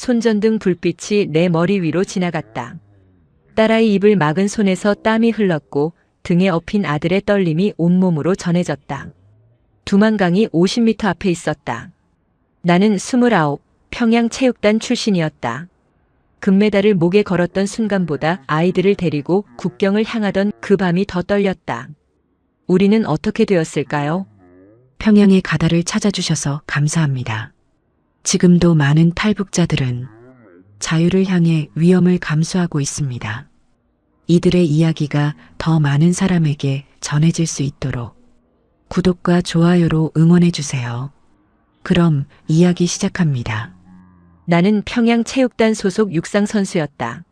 손전등 불빛이 내 머리 위로 지나갔다. 딸아이 입을 막은 손에서 땀이 흘렀고 등에 업힌 아들의 떨림이 온몸으로 전해졌다. 두만강이 50m 앞에 있었다. 나는 29, 평양체육단 출신이었다. 금메달을 목에 걸었던 순간보다 아이들을 데리고 국경을 향하던 그 밤이 더 떨렸다. 우리는 어떻게 되었을까요? 평양의 가다를 찾아주셔서 감사합니다. 지금도 많은 탈북자들은 자유를 향해 위험을 감수하고 있습니다. 이들의 이야기가 더 많은 사람에게 전해질 수 있도록 구독과 좋아요로 응원해 주세요. 그럼 이야기 시작합니다. 나는 평양체육단 소속 육상 선수였다.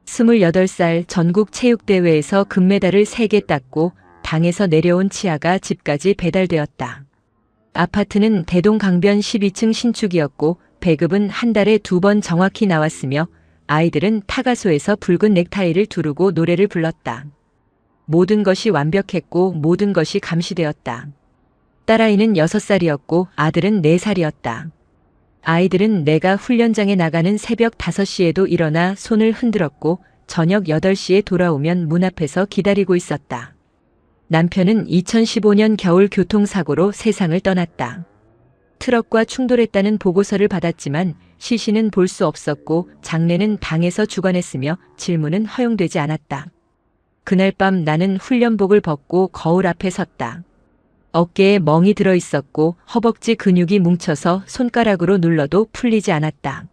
28살 전국 체육대회에서 금메달을 3개 땄고 당에서 내려온 치아가 집까지 배달되었다. 아파트는 대동강변 12층 신축이었고 배급은 한 달에 2번 정확히 나왔으며 아이들은 타가소에서 붉은 넥타이를 두르고 노래를 불렀다. 모든 것이 완벽했고 모든 것이 감시되었다. 딸아이는 6살이었고 아들은 4살이었다. 아이들은 내가 훈련장에 나가는 새벽 5시에도 일어나 손을 흔들었고 저녁 8시에 돌아오면 문 앞에서 기다리고 있었다. 남편은 2015년 겨울 교통사고로 세상을 떠났다. 트럭과 충돌했다는 보고서를 받았지만 시신은 볼 수 없었고 장례는 방에서 주관했으며 질문은 허용되지 않았다. 그날 밤 나는 훈련복을 벗고 거울 앞에 섰다. 어깨에 멍이 들어 있었고 허벅지 근육이 뭉쳐서 손가락으로 눌러도 풀리지 않았다.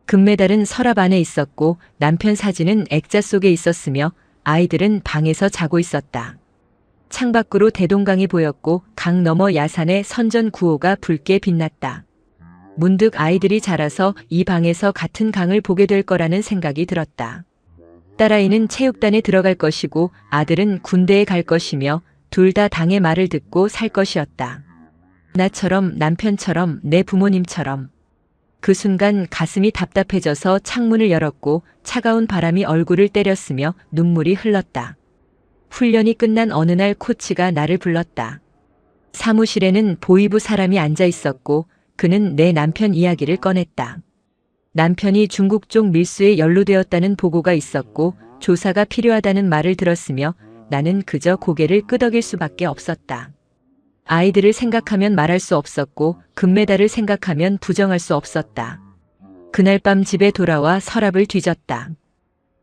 금메달은 서랍 안에 있었고 남편 사진은 액자 속에 있었으며 아이들은 방에서 자고 있었다. 창밖으로 대동강이 보였고 강 너머 야산의 선전구호가 붉게 빛났다. 문득 아이들이 자라서 이 방에서 같은 강을 보게 될 거라는 생각이 들었다. 딸아이는 체육단에 들어갈 것이고 아들은 군대에 갈 것이며 둘 다 당의 말을 듣고 살 것이었다. 나처럼 남편처럼 내 부모님처럼. 그 순간 가슴이 답답해져서 창문을 열었고 차가운 바람이 얼굴을 때렸으며 눈물이 흘렀다. 훈련이 끝난 어느 날 코치가 나를 불렀다. 사무실에는 보위부 사람이 앉아 있었고 그는 내 남편 이야기를 꺼냈다. 남편이 중국 쪽 밀수에 연루되었다는 보고가 있었고 조사가 필요하다는 말을 들었으며 나는 그저 고개를 끄덕일 수밖에 없었다. 아이들을 생각하면 말할 수 없었고 금메달을 생각하면 부정할 수 없었다. 그날 밤 집에 돌아와 서랍을 뒤졌다.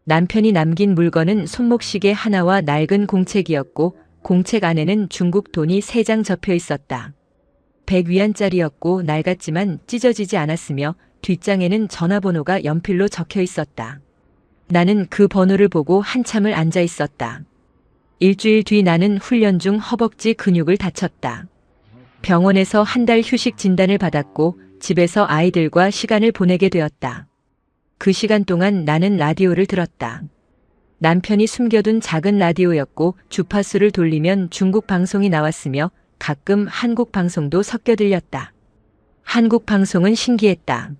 남편이 남긴 물건은 손목시계 하나와 낡은 공책이었고 공책 안에는 중국 돈이 3장 접혀 있었다. 100위안짜리였고 낡았지만 찢어지지 않았으며 뒷장에는 전화번호가 연필로 적혀 있었다. 나는 그 번호를 보고 한참을 앉아 있었다. 일주일 뒤 나는 훈련 중 허벅지 근육을 다쳤다. 병원에서 한 달 휴식 진단을 받았고 집에서 아이들과 시간을 보내게 되었다. 그 시간 동안 나는 라디오를 들었다. 남편이 숨겨둔 작은 라디오였고 주파수를 돌리면 중국 방송이 나왔으며 가끔 한국 방송도 섞여 들렸다. 한국 방송은 신기했다.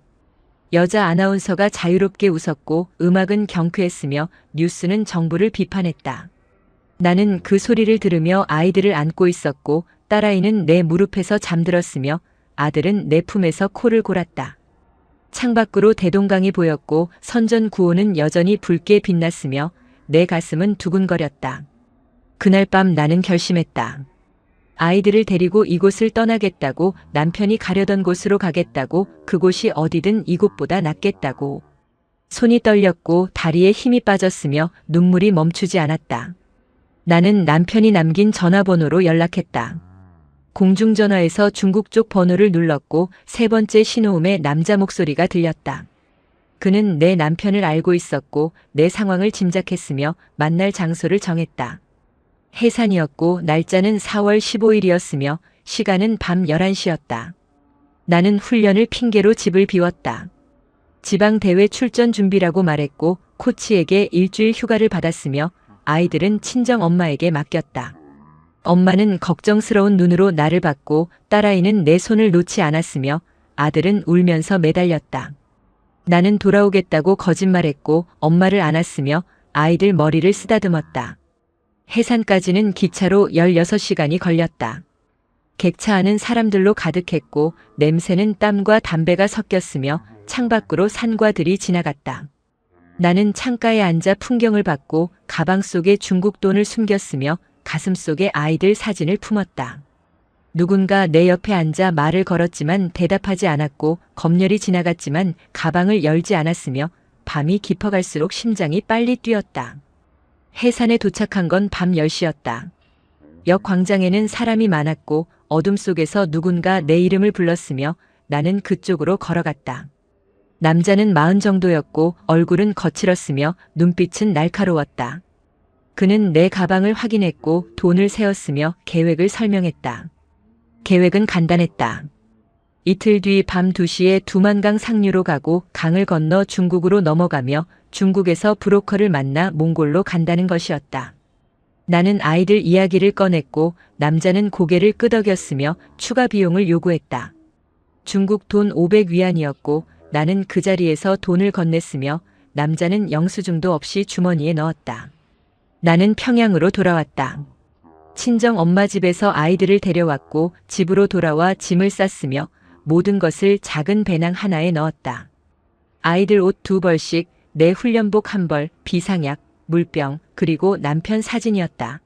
여자 아나운서가 자유롭게 웃었고 음악은 경쾌했으며 뉴스는 정부를 비판했다. 나는 그 소리를 들으며 아이들을 안고 있었고 딸아이는 내 무릎에서 잠들었으며 아들은 내 품에서 코를 골았다. 창밖으로 대동강이 보였고 선전구호는 여전히 붉게 빛났으며 내 가슴은 두근거렸다. 그날 밤 나는 결심했다. 아이들을 데리고 이곳을 떠나겠다고, 남편이 가려던 곳으로 가겠다고, 그곳이 어디든 이곳보다 낫겠다고. 손이 떨렸고 다리에 힘이 빠졌으며 눈물이 멈추지 않았다. 나는 남편이 남긴 전화번호로 연락했다. 공중전화에서 중국 쪽 번호를 눌렀고 3번째 신호음에 남자 목소리가 들렸다. 그는 내 남편을 알고 있었고 내 상황을 짐작했으며 만날 장소를 정했다. 해산이었고 날짜는 4월 15일이었으며 시간은 밤 11시였다. 나는 훈련을 핑계로 집을 비웠다. 지방대회 출전 준비라고 말했고 코치에게 일주일 휴가를 받았으며 아이들은 친정엄마에게 맡겼다. 엄마는 걱정스러운 눈으로 나를 봤고 딸아이는 내 손을 놓지 않았으며 아들은 울면서 매달렸다. 나는 돌아오겠다고 거짓말했고 엄마를 안았으며 아이들 머리를 쓰다듬었다. 해산까지는 기차로 16시간이 걸렸다. 객차 안은 사람들로 가득했고 냄새는 땀과 담배가 섞였으며 창밖으로 산과 들이 지나갔다. 나는 창가에 앉아 풍경을 봤고 가방 속에 중국 돈을 숨겼으며 가슴속에 아이들 사진을 품었다. 누군가 내 옆에 앉아 말을 걸었지만 대답하지 않았고 검열이 지나갔지만 가방을 열지 않았으며 밤이 깊어갈수록 심장이 빨리 뛰었다. 해산에 도착한 건 밤 10시였다. 역 광장에는 사람이 많았고 어둠 속에서 누군가 내 이름을 불렀으며 나는 그쪽으로 걸어갔다. 남자는 40 정도였고 얼굴은 거칠었으며 눈빛은 날카로웠다. 그는 내 가방을 확인했고 돈을 세었으며 계획을 설명했다. 계획은 간단했다. 이틀 뒤 밤 2시에 두만강 상류로 가고 강을 건너 중국으로 넘어가며 중국에서 브로커를 만나 몽골로 간다는 것이었다. 나는 아이들 이야기를 꺼냈고 남자는 고개를 끄덕였으며 추가 비용을 요구했다. 중국 돈 500위안이었고 나는 그 자리에서 돈을 건넸으며 남자는 영수증도 없이 주머니에 넣었다. 나는 평양으로 돌아왔다. 친정 엄마 집에서 아이들을 데려왔고 집으로 돌아와 짐을 쌌으며 모든 것을 작은 배낭 하나에 넣었다. 아이들 옷 2벌씩, 내 훈련복 1벌, 비상약, 물병, 그리고 남편 사진이었다.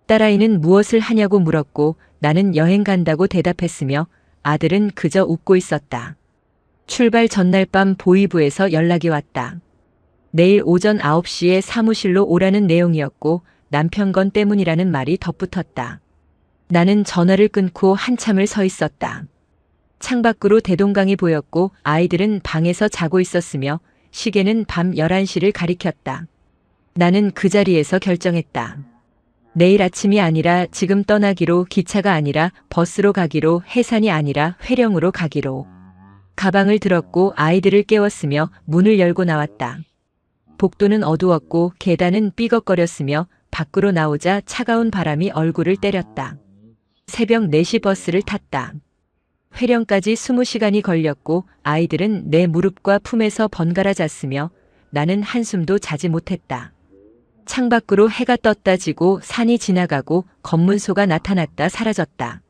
딸아이는 무엇을 하냐고 물었고 나는 여행 간다고 대답했으며 아들은 그저 웃고 있었다. 출발 전날 밤 보이부에서 연락이 왔다. 내일 오전 9시에 사무실로 오라는 내용이었고 남편 건 때문이라는 말이 덧붙었다. 나는 전화를 끊고 한참을 서 있었다. 창밖으로 대동강이 보였고 아이들은 방에서 자고 있었으며 시계는 밤 11시를 가리켰다. 나는 그 자리에서 결정했다. 내일 아침이 아니라 지금 떠나기로, 기차가 아니라 버스로 가기로, 해산이 아니라 회령으로 가기로. 가방을 들었고 아이들을 깨웠으며 문을 열고 나왔다. 복도는 어두웠고 계단은 삐걱거렸으며 밖으로 나오자 차가운 바람이 얼굴을 때렸다. 새벽 4시 버스를 탔다. 회령까지 20시간이 걸렸고 아이들은 내 무릎과 품에서 번갈아 잤으며 나는 한숨도 자지 못했다. 창밖으로 해가 떴다 지고 산이 지나가고 검문소가 나타났다 사라졌다.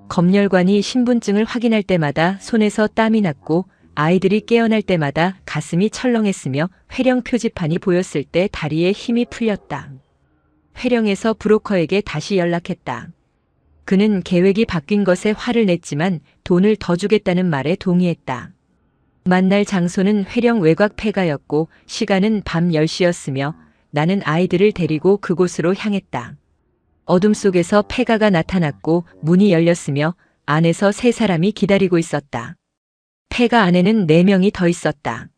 검열관이 신분증을 확인할 때마다 손에서 땀이 났고 아이들이 깨어날 때마다 가슴이 철렁했으며 회령 표지판이 보였을 때 다리에 힘이 풀렸다. 회령에서 브로커에게 다시 연락했다. 그는 계획이 바뀐 것에 화를 냈지만 돈을 더 주겠다는 말에 동의했다. 만날 장소는 회령 외곽 폐가였고 시간은 밤 10시였으며 나는 아이들을 데리고 그곳으로 향했다. 어둠 속에서 폐가가 나타났고 문이 열렸으며 안에서 3사람이 기다리고 있었다. 폐가 안에는 4명이 더 있었다.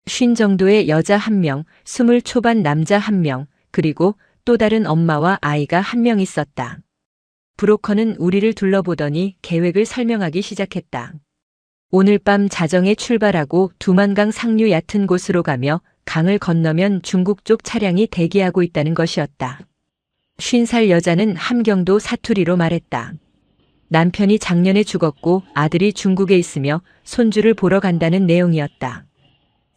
50 정도의 여자 1명, 20 초반 남자 1명, 그리고 또 다른 엄마와 아이가 1명 있었다. 브로커는 우리를 둘러보더니 계획을 설명하기 시작했다. 오늘 밤 자정에 출발하고 두만강 상류 얕은 곳으로 가며 강을 건너면 중국 쪽 차량이 대기하고 있다는 것이었다. 50살 여자는 함경도 사투리로 말했다. 남편이 작년에 죽었고 아들이 중국에 있으며 손주를 보러 간다는 내용이었다.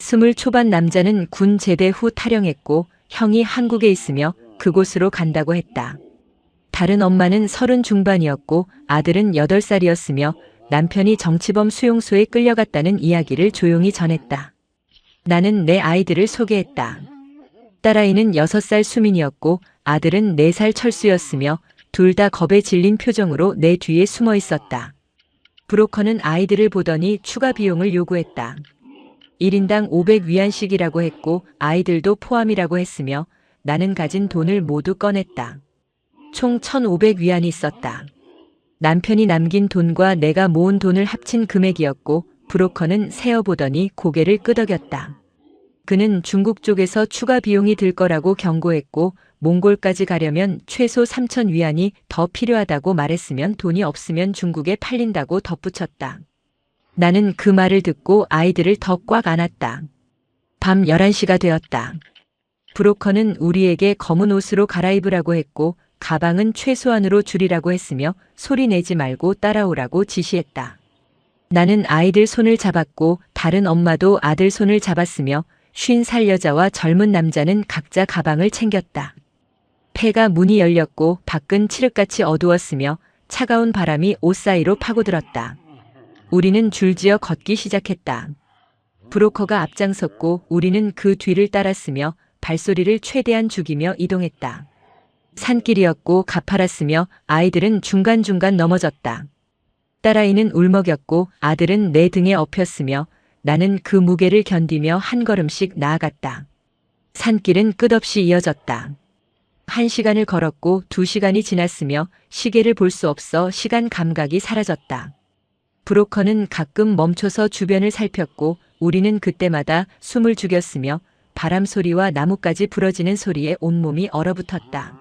20 초반 남자는 군 제대 후 탈영했고 형이 한국에 있으며 그곳으로 간다고 했다. 다른 엄마는 30 중반이었고 아들은 8살이었으며 남편이 정치범 수용소에 끌려갔다는 이야기를 조용히 전했다. 나는 내 아이들을 소개했다. 딸아이는 6살 수민이었고 아들은 4살 철수였으며 둘 다 겁에 질린 표정으로 내 뒤에 숨어 있었다. 브로커는 아이들을 보더니 추가 비용을 요구했다. 1인당 500위안씩이라고 했고 아이들도 포함이라고 했으며 나는 가진 돈을 모두 꺼냈다. 총 1,500위안이 있었다. 남편이 남긴 돈과 내가 모은 돈을 합친 금액이었고 브로커는 세어보더니 고개를 끄덕였다. 그는 중국 쪽에서 추가 비용이 들 거라고 경고했고 몽골까지 가려면 최소 3,000위안이 더 필요하다고 말했으면 돈이 없으면 중국에 팔린다고 덧붙였다. 나는 그 말을 듣고 아이들을 더 꽉 안았다. 밤 11시가 되었다. 브로커는 우리에게 검은 옷으로 갈아입으라고 했고 가방은 최소한으로 줄이라고 했으며 소리 내지 말고 따라오라고 지시했다. 나는 아이들 손을 잡았고 다른 엄마도 아들 손을 잡았으며 50살 여자와 젊은 남자는 각자 가방을 챙겼다. 폐가 문이 열렸고 밖은 칠흑같이 어두웠으며 차가운 바람이 옷 사이로 파고들었다. 우리는 줄지어 걷기 시작했다. 브로커가 앞장섰고 우리는 그 뒤를 따랐으며 발소리를 최대한 죽이며 이동했다. 산길이었고 가파랐으며 아이들은 중간중간 넘어졌다. 딸아이는 울먹였고 아들은 내 등에 엎였으며 나는 그 무게를 견디며 한 걸음씩 나아갔다. 산길은 끝없이 이어졌다. 1시간을 걸었고 2시간이 지났으며 시계를 볼 수 없어 시간 감각이 사라졌다. 브로커는 가끔 멈춰서 주변을 살폈고 우리는 그때마다 숨을 죽였으며 바람 소리와 나뭇가지 부러지는 소리에 온몸이 얼어붙었다.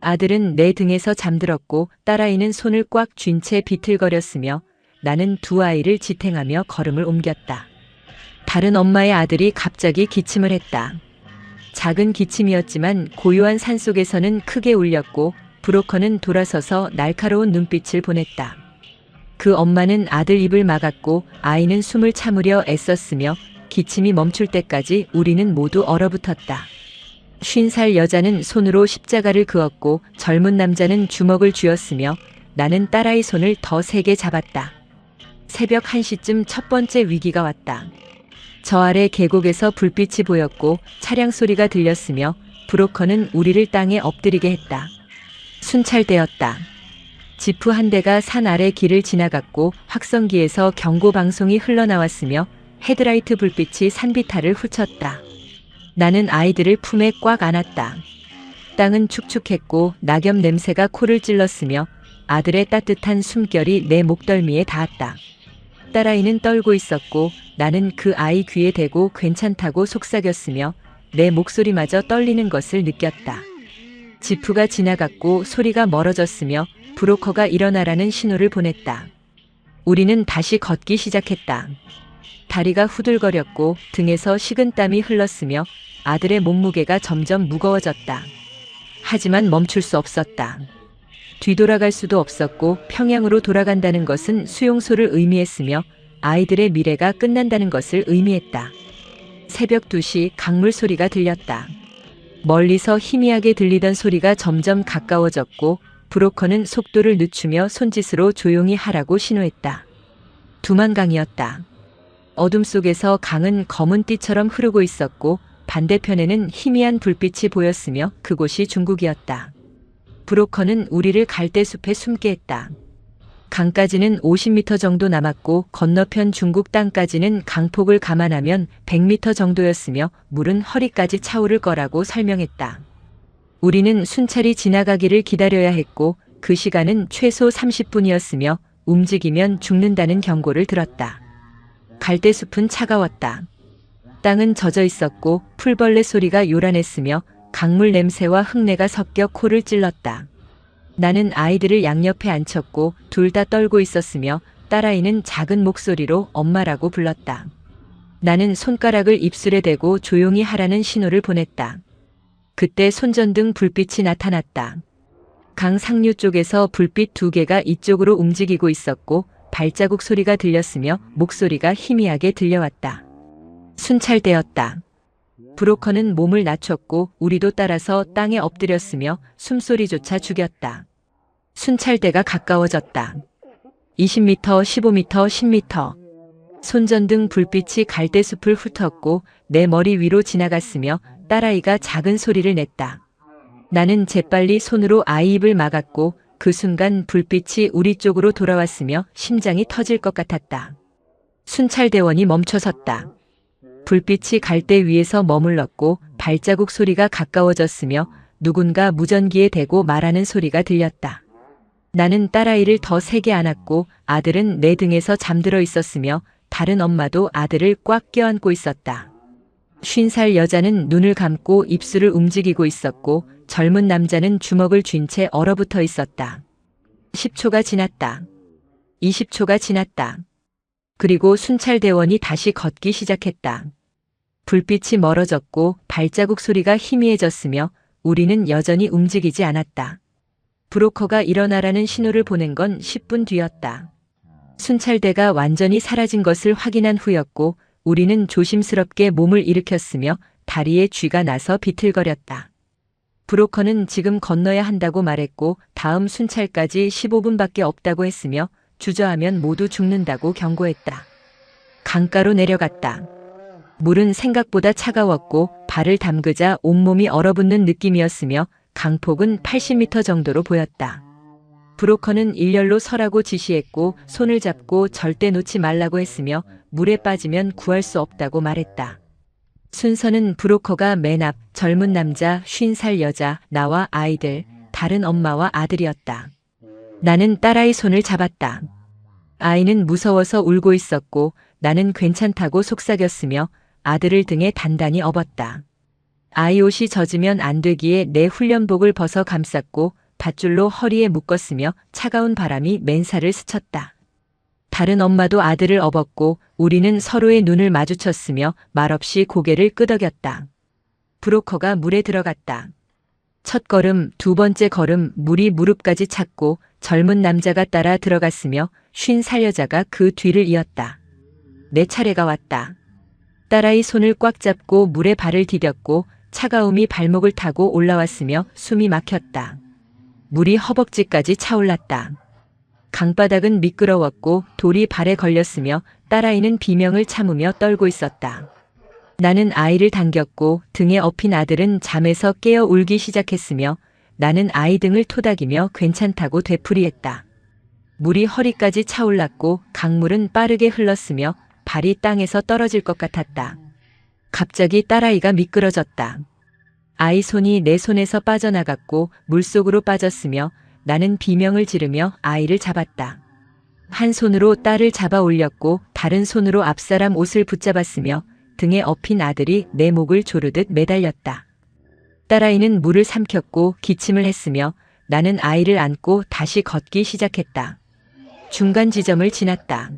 아들은 내 등에서 잠들었고 딸아이는 손을 꽉 쥔 채 비틀거렸으며 나는 두 아이를 지탱하며 걸음을 옮겼다. 다른 엄마의 아들이 갑자기 기침을 했다. 작은 기침이었지만 고요한 산속에서는 크게 울렸고 브로커는 돌아서서 날카로운 눈빛을 보냈다. 그 엄마는 아들 입을 막았고 아이는 숨을 참으려 애썼으며 기침이 멈출 때까지 우리는 모두 얼어붙었다. 50살 여자는 손으로 십자가를 그었고 젊은 남자는 주먹을 쥐었으며 나는 딸아이 손을 더 세게 잡았다. 새벽 1시쯤 첫 번째 위기가 왔다. 저 아래 계곡에서 불빛이 보였고 차량 소리가 들렸으며 브로커는 우리를 땅에 엎드리게 했다. 순찰대였다. 지프 한 대가 산 아래 길을 지나갔고 확성기에서 경고 방송이 흘러나왔으며 헤드라이트 불빛이 산비탈을 훑쳤다. 나는 아이들을 품에 꽉 안았다. 땅은 축축했고 낙엽 냄새가 코를 찔렀으며 아들의 따뜻한 숨결이 내 목덜미에 닿았다. 딸아이는 떨고 있었고 나는 그 아이 귀에 대고 괜찮다고 속삭였으며 내 목소리마저 떨리는 것을 느꼈다. 지프가 지나갔고 소리가 멀어졌으며 브로커가 일어나라는 신호를 보냈다. 우리는 다시 걷기 시작했다. 다리가 후들거렸고 등에서 식은땀이 흘렀으며 아들의 몸무게가 점점 무거워졌다. 하지만 멈출 수 없었다. 뒤돌아갈 수도 없었고 평양으로 돌아간다는 것은 수용소를 의미했으며 아이들의 미래가 끝난다는 것을 의미했다. 새벽 2시 강물 소리가 들렸다. 멀리서 희미하게 들리던 소리가 점점 가까워졌고 브로커는 속도를 늦추며 손짓으로 조용히 하라고 신호했다. 두만강이었다. 어둠 속에서 강은 검은 띠처럼 흐르고 있었고 반대편에는 희미한 불빛이 보였으며 그곳이 중국이었다. 브로커는 우리를 갈대숲에 숨게 했다. 강까지는 50m 정도 남았고 건너편 중국 땅까지는 강폭을 감안하면 100m 정도였으며 물은 허리까지 차오를 거라고 설명했다. 우리는 순찰이 지나가기를 기다려야 했고 그 시간은 최소 30분이었으며 움직이면 죽는다는 경고를 들었다. 갈대숲은 차가웠다. 땅은 젖어 있었고 풀벌레 소리가 요란했으며 강물 냄새와 흙내가 섞여 코를 찔렀다. 나는 아이들을 양옆에 앉혔고 둘 다 떨고 있었으며 딸아이는 작은 목소리로 엄마라고 불렀다. 나는 손가락을 입술에 대고 조용히 하라는 신호를 보냈다. 그때 손전등 불빛이 나타났다. 강 상류 쪽에서 불빛 2개가 이쪽으로 움직이고 있었고 발자국 소리가 들렸으며 목소리가 희미하게 들려왔다. 순찰대였다. 브로커는 몸을 낮췄고 우리도 따라서 땅에 엎드렸으며 숨소리조차 죽였다. 순찰대가 가까워졌다. 20m, 15m, 10m. 손전등 불빛이 갈대숲을 훑었고 내 머리 위로 지나갔으며 딸아이가 작은 소리를 냈다. 나는 재빨리 손으로 아이 입을 막았고 그 순간 불빛이 우리 쪽으로 돌아왔으며 심장이 터질 것 같았다. 순찰대원이 멈춰섰다. 불빛이 갈대 위에서 머물렀고 발자국 소리가 가까워졌으며 누군가 무전기에 대고 말하는 소리가 들렸다. 나는 딸아이를 더 세게 안았고 아들은 내 등에서 잠들어 있었으며 다른 엄마도 아들을 꽉 껴안고 있었다. 50살 여자는 눈을 감고 입술을 움직이고 있었고 젊은 남자는 주먹을 쥔 채 얼어붙어 있었다. 10초가 지났다. 20초가 지났다. 그리고 순찰대원이 다시 걷기 시작했다. 불빛이 멀어졌고 발자국 소리가 희미해졌으며 우리는 여전히 움직이지 않았다. 브로커가 일어나라는 신호를 보낸 건 10분 뒤였다. 순찰대가 완전히 사라진 것을 확인한 후였고 우리는 조심스럽게 몸을 일으켰으며 다리에 쥐가 나서 비틀거렸다. 브로커는 지금 건너야 한다고 말했고 다음 순찰까지 15분밖에 없다고 했으며 주저하면 모두 죽는다고 경고했다. 강가로 내려갔다. 물은 생각보다 차가웠고 발을 담그자 온몸이 얼어붙는 느낌이었으며 강폭은 80m 정도로 보였다. 브로커는 일렬로 서라고 지시했고 손을 잡고 절대 놓지 말라고 했으며 물에 빠지면 구할 수 없다고 말했다. 순서는 브로커가 맨 앞, 젊은 남자, 50살 여자, 나와 아이들, 다른 엄마와 아들이었다. 나는 딸아이 손을 잡았다. 아이는 무서워서 울고 있었고 나는 괜찮다고 속삭였으며 아들을 등에 단단히 업었다. 아이 옷이 젖으면 안 되기에 내 훈련복을 벗어 감쌌고 밧줄로 허리에 묶었으며 차가운 바람이 맨살을 스쳤다. 다른 엄마도 아들을 업었고 우리는 서로의 눈을 마주쳤으며 말없이 고개를 끄덕였다. 브로커가 물에 들어갔다. 첫 걸음, 두 번째 걸음, 물이 무릎까지 찼고 젊은 남자가 따라 들어갔으며 50살 여자가 그 뒤를 이었다. 내 차례가 왔다. 딸아이 손을 꽉 잡고 물에 발을 디뎠고 차가움이 발목을 타고 올라왔으며 숨이 막혔다. 물이 허벅지까지 차올랐다. 강바닥은 미끄러웠고 돌이 발에 걸렸으며 딸아이는 비명을 참으며 떨고 있었다. 나는 아이를 당겼고 등에 업힌 아들은 잠에서 깨어 울기 시작했으며 나는 아이 등을 토닥이며 괜찮다고 되풀이했다. 물이 허리까지 차올랐고 강물은 빠르게 흘렀으며 발이 땅에서 떨어질 것 같았다. 갑자기 딸아이가 미끄러졌다. 아이 손이 내 손에서 빠져나갔고 물속으로 빠졌으며 나는 비명을 지르며 아이를 잡았다. 한 손으로 딸을 잡아 올렸고 다른 손으로 앞사람 옷을 붙잡았으며 등에 업힌 아들이 내 목을 조르듯 매달렸다. 딸아이는 물을 삼켰고 기침을 했으며 나는 아이를 안고 다시 걷기 시작했다. 중간 지점을 지났다.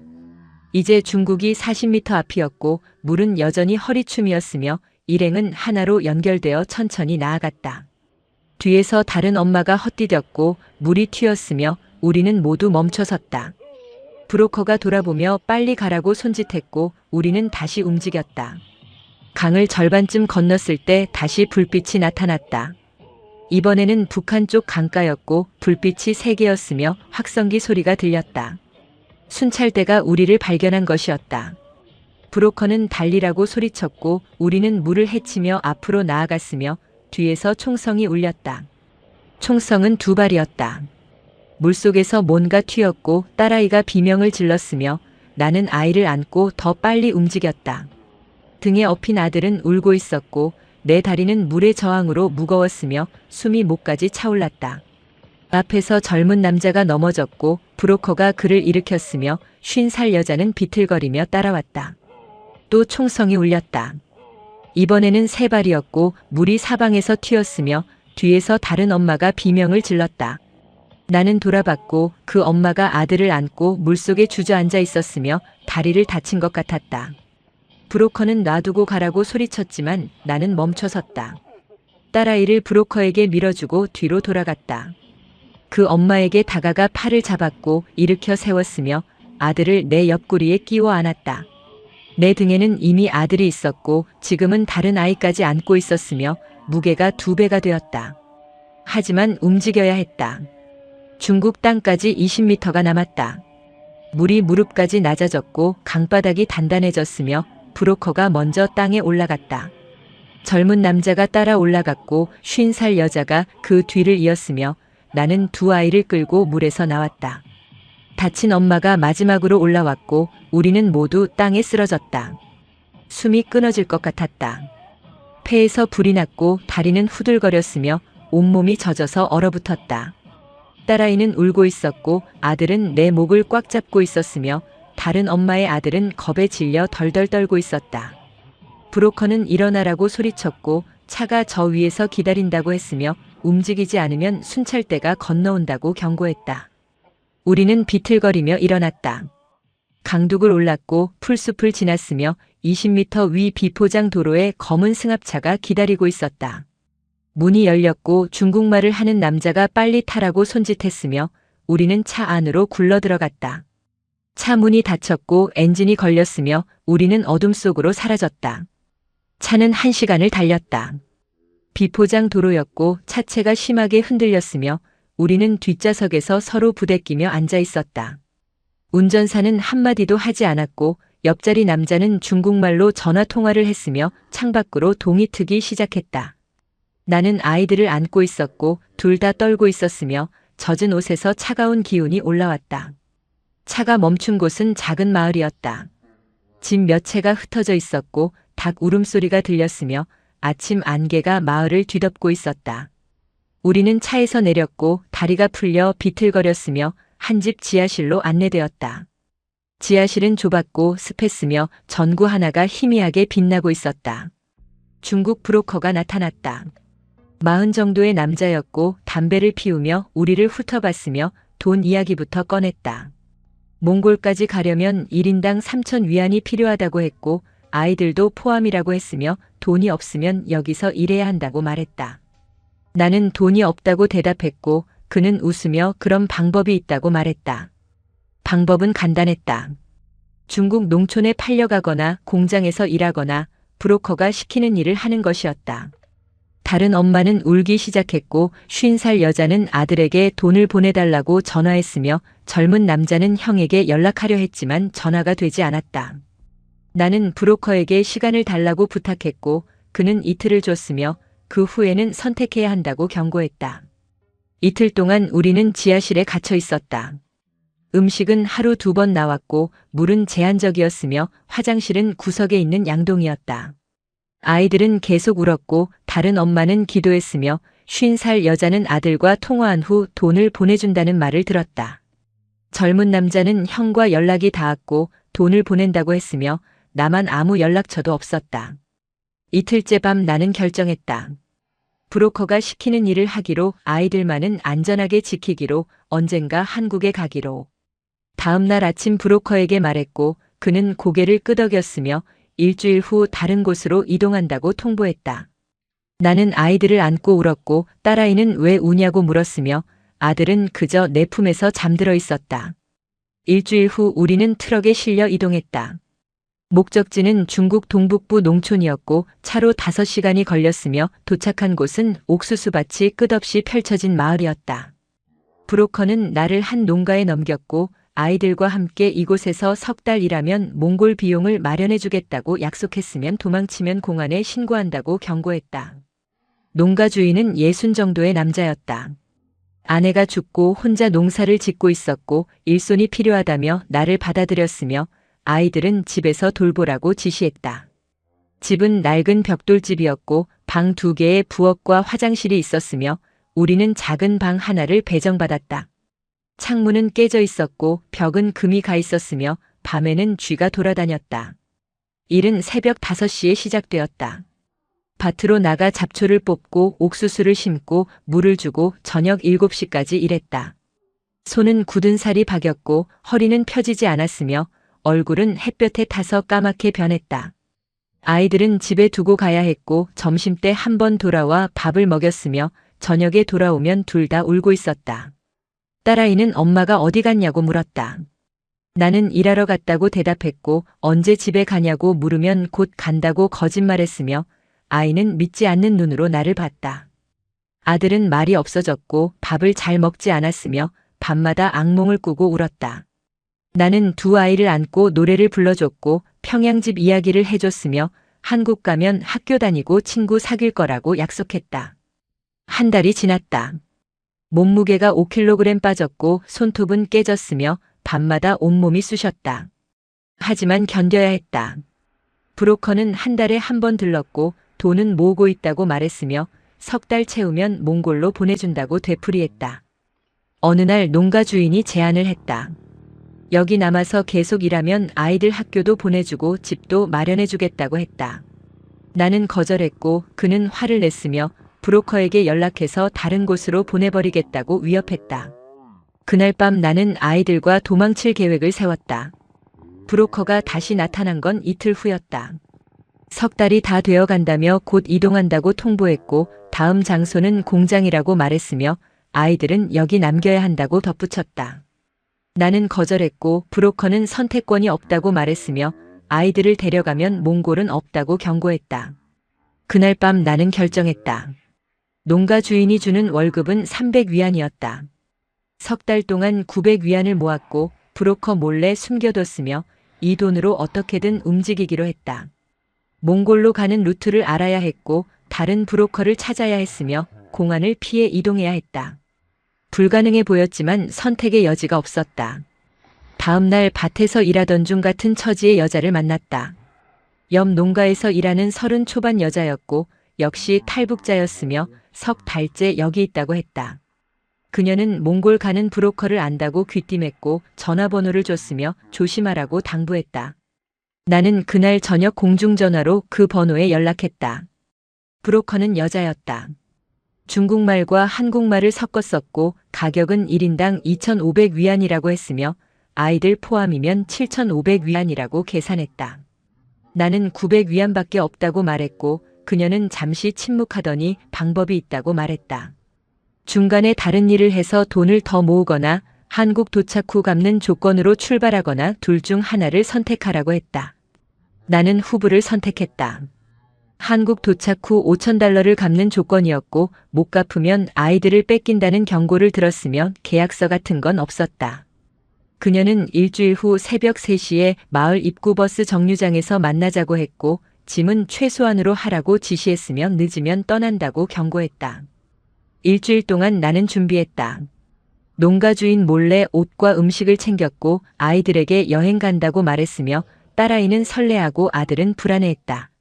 이제 중국이 40m 앞이었고 물은 여전히 허리춤이었으며 일행은 하나로 연결되어 천천히 나아갔다. 뒤에서 다른 엄마가 헛디뎠고 물이 튀었으며 우리는 모두 멈춰섰다. 브로커가 돌아보며 빨리 가라고 손짓했고 우리는 다시 움직였다. 강을 절반쯤 건넜을 때 다시 불빛이 나타났다. 이번에는 북한 쪽 강가였고 불빛이 3개였으며 확성기 소리가 들렸다. 순찰대가 우리를 발견한 것이었다. 브로커는 달리라고 소리쳤고 우리는 물을 헤치며 앞으로 나아갔으며 뒤에서 총성이 울렸다. 총성은 2발이었다. 물속에서 뭔가 튀었고 딸아이가 비명을 질렀으며 나는 아이를 안고 더 빨리 움직였다. 등에 업힌 아들은 울고 있었고 내 다리는 물의 저항으로 무거웠으며 숨이 목까지 차올랐다. 앞에서 젊은 남자가 넘어졌고 브로커가 그를 일으켰으며 50살 여자는 비틀거리며 따라왔다. 또 총성이 울렸다. 이번에는 3발이었고 물이 사방에서 튀었으며 뒤에서 다른 엄마가 비명을 질렀다. 나는 돌아봤고 그 엄마가 아들을 안고 물속에 주저앉아 있었으며 다리를 다친 것 같았다. 브로커는 놔두고 가라고 소리쳤지만 나는 멈춰섰다. 딸아이를 브로커에게 밀어주고 뒤로 돌아갔다. 그 엄마에게 다가가 팔을 잡았고 일으켜 세웠으며 아들을 내 옆구리에 끼워 안았다. 내 등에는 이미 아들이 있었고 지금은 다른 아이까지 안고 있었으며 무게가 2배가 되었다. 하지만 움직여야 했다. 중국 땅까지 20m가 남았다. 물이 무릎까지 낮아졌고 강바닥이 단단해졌으며 브로커가 먼저 땅에 올라갔다. 젊은 남자가 따라 올라갔고 50살 여자가 그 뒤를 이었으며 나는 2 아이를 끌고 물에서 나왔다. 다친 엄마가 마지막으로 올라왔고 우리는 모두 땅에 쓰러졌다. 숨이 끊어질 것 같았다. 폐에서 불이 났고 다리는 후들거렸으며 온몸이 젖어서 얼어붙었다. 딸아이는 울고 있었고 아들은 내 목을 꽉 잡고 있었으며 다른 엄마의 아들은 겁에 질려 덜덜 떨고 있었다. 브로커는 일어나라고 소리쳤고 차가 저 위에서 기다린다고 했으며 움직이지 않으면 순찰대가 건너온다고 경고했다. 우리는 비틀거리며 일어났다. 강둑을 올랐고 풀숲을 지났으며 20m 위 비포장 도로에 검은 승합차가 기다리고 있었다. 문이 열렸고 중국말을 하는 남자가 빨리 타라고 손짓했으며 우리는 차 안으로 굴러 들어갔다. 차 문이 닫혔고 엔진이 걸렸으며 우리는 어둠 속으로 사라졌다. 차는 1시간을 달렸다. 비포장 도로였고 차체가 심하게 흔들렸으며 우리는 뒷좌석에서 서로 부대끼며 앉아 있었다. 운전사는 한마디도 하지 않았고 옆자리 남자는 중국말로 전화 통화를 했으며 창밖으로 동이 트기 시작했다. 나는 아이들을 안고 있었고 둘 다 떨고 있었으며 젖은 옷에서 차가운 기운이 올라왔다. 차가 멈춘 곳은 작은 마을이었다. 집 몇 채가 흩어져 있었고 닭 울음소리가 들렸으며 아침 안개가 마을을 뒤덮고 있었다. 우리는 차에서 내렸고 다리가 풀려 비틀거렸으며 한 집 지하실로 안내되었다. 지하실은 좁았고 습했으며 전구 하나가 희미하게 빛나고 있었다. 중국 브로커가 나타났다. 40 정도의 남자였고 담배를 피우며 우리를 훑어봤으며 돈 이야기부터 꺼냈다. 몽골까지 가려면 1인당 3,000 위안이 필요하다고 했고 아이들도 포함이라고 했으며 돈이 없으면 여기서 일해야 한다고 말했다. 나는 돈이 없다고 대답했고 그는 웃으며 그런 방법이 있다고 말했다. 방법은 간단했다. 중국 농촌에 팔려가거나 공장에서 일하거나 브로커가 시키는 일을 하는 것이었다. 다른 엄마는 울기 시작했고 50살 여자는 아들에게 돈을 보내달라고 전화했으며 젊은 남자는 형에게 연락하려 했지만 전화가 되지 않았다. 나는 브로커에게 시간을 달라고 부탁했고 그는 이틀을 줬으며 그 후에는 선택해야 한다고 경고했다. 이틀 동안 우리는 지하실에 갇혀 있었다. 음식은 하루 2번 나왔고 물은 제한적이었으며 화장실은 구석에 있는 양동이었다. 아이들은 계속 울었고 다른 엄마는 기도했으며 50살 여자는 아들과 통화한 후 돈을 보내준다는 말을 들었다. 젊은 남자는 형과 연락이 닿았고 돈을 보낸다고 했으며 나만 아무 연락처도 없었다. 이틀째 밤 나는 결정했다. 브로커가 시키는 일을 하기로 아이들만은 안전하게 지키기로 언젠가 한국에 가기로. 다음 날 아침 브로커에게 말했고 그는 고개를 끄덕였으며 일주일 후 다른 곳으로 이동한다고 통보했다. 나는 아이들을 안고 울었고 딸아이는 왜 우냐고 물었으며 아들은 그저 내 품에서 잠들어 있었다. 일주일 후 우리는 트럭에 실려 이동했다. 목적지는 중국 동북부 농촌이었고 차로 5시간이 걸렸으며 도착한 곳은 옥수수밭이 끝없이 펼쳐진 마을이었다. 브로커는 나를 한 농가에 넘겼고 아이들과 함께 이곳에서 3달 일하면 몽골 비용을 마련해 주겠다고 약속했으면 도망치면 공안에 신고한다고 경고했다. 농가 주인은 60 정도의 남자였다. 아내가 죽고 혼자 농사를 짓고 있었고 일손이 필요하다며 나를 받아들였으며 아이들은 집에서 돌보라고 지시했다. 집은 낡은 벽돌집이었고 방 2개에 부엌과 화장실이 있었으며 우리는 작은 방 하나를 배정받았다. 창문은 깨져 있었고 벽은 금이 가 있었으며 밤에는 쥐가 돌아다녔다. 일은 새벽 5시에 시작되었다. 밭으로 나가 잡초를 뽑고 옥수수를 심고 물을 주고 저녁 7시까지 일했다. 손은 굳은 살이 박였고 허리는 펴지지 않았으며 얼굴은 햇볕에 타서 까맣게 변했다. 아이들은 집에 두고 가야 했고 점심때 한 번 돌아와 밥을 먹였으며 저녁에 돌아오면 둘 다 울고 있었다. 딸아이는 엄마가 어디 갔냐고 물었다. 나는 일하러 갔다고 대답했고 언제 집에 가냐고 물으면 곧 간다고 거짓말했으며 아이는 믿지 않는 눈으로 나를 봤다. 아들은 말이 없어졌고 밥을 잘 먹지 않았으며 밤마다 악몽을 꾸고 울었다. 나는 2 아이를 안고 노래를 불러줬고 평양집 이야기를 해줬으며 한국 가면 학교 다니고 친구 사귈 거라고 약속했다. 한 달이 지났다. 몸무게가 5kg 빠졌고 손톱은 깨졌으며 밤마다 온몸이 쑤셨다. 하지만 견뎌야 했다. 브로커는 한 달에 한 번 들렀고 돈은 모으고 있다고 말했으며 3달 채우면 몽골로 보내준다고 되풀이했다. 어느 날 농가 주인이 제안을 했다. 여기 남아서 계속 일하면 아이들 학교도 보내주고 집도 마련해주겠다고 했다. 나는 거절했고 그는 화를 냈으며 브로커에게 연락해서 다른 곳으로 보내버리겠다고 위협했다. 그날 밤 나는 아이들과 도망칠 계획을 세웠다. 브로커가 다시 나타난 건 이틀 후였다. 3달이 다 되어 간다며 곧 이동한다고 통보했고 다음 장소는 공장이라고 말했으며 아이들은 여기 남겨야 한다고 덧붙였다. 나는 거절했고 브로커는 선택권이 없다고 말했으며 아이들을 데려가면 몽골은 없다고 경고했다. 그날 밤 나는 결정했다. 농가 주인이 주는 월급은 300위안이었다. 3달 동안 900위안을 모았고 브로커 몰래 숨겨뒀으며 이 돈으로 어떻게든 움직이기로 했다. 몽골로 가는 루트를 알아야 했고 다른 브로커를 찾아야 했으며 공안을 피해 이동해야 했다. 불가능해 보였지만 선택의 여지가 없었다. 다음 날 밭에서 일하던 중 같은 처지의 여자를 만났다. 옆 농가에서 일하는 30 초반 여자였고 역시 탈북자였으며 석 달째 여기 있다고 했다. 그녀는 몽골 가는 브로커를 안다고 귀띔했고 전화번호를 줬으며 조심하라고 당부했다. 나는 그날 저녁 공중전화로 그 번호에 연락했다. 브로커는 여자였다. 중국말과 한국말을 섞었었고 가격은 1인당 2,500위안이라고 했으며 아이들 포함이면 7,500위안이라고 계산했다. 나는 900위안밖에 없다고 말했고 그녀는 잠시 침묵하더니 방법이 있다고 말했다. 중간에 다른 일을 해서 돈을 더 모으거나 한국 도착 후 갚는 조건으로 출발하거나 둘 중 하나를 선택하라고 했다. 나는 후부를 선택했다. 한국 도착 후 5,000달러를 갚는 조건이었고 못 갚으면 아이들을 뺏긴다는 경고를 들었으며 계약서 같은 건 없었다. 그녀는 일주일 후 새벽 3시에 마을 입구 버스 정류장에서 만나자고 했고 짐은 최소한으로 하라고 지시했으며 늦으면 떠난다고 경고했다. 일주일 동안 나는 준비했다. 농가 주인 몰래 옷과 음식을 챙겼고 아이들에게 여행 간다고 말했으며 딸아이는 설레하고 아들은 불안해했다.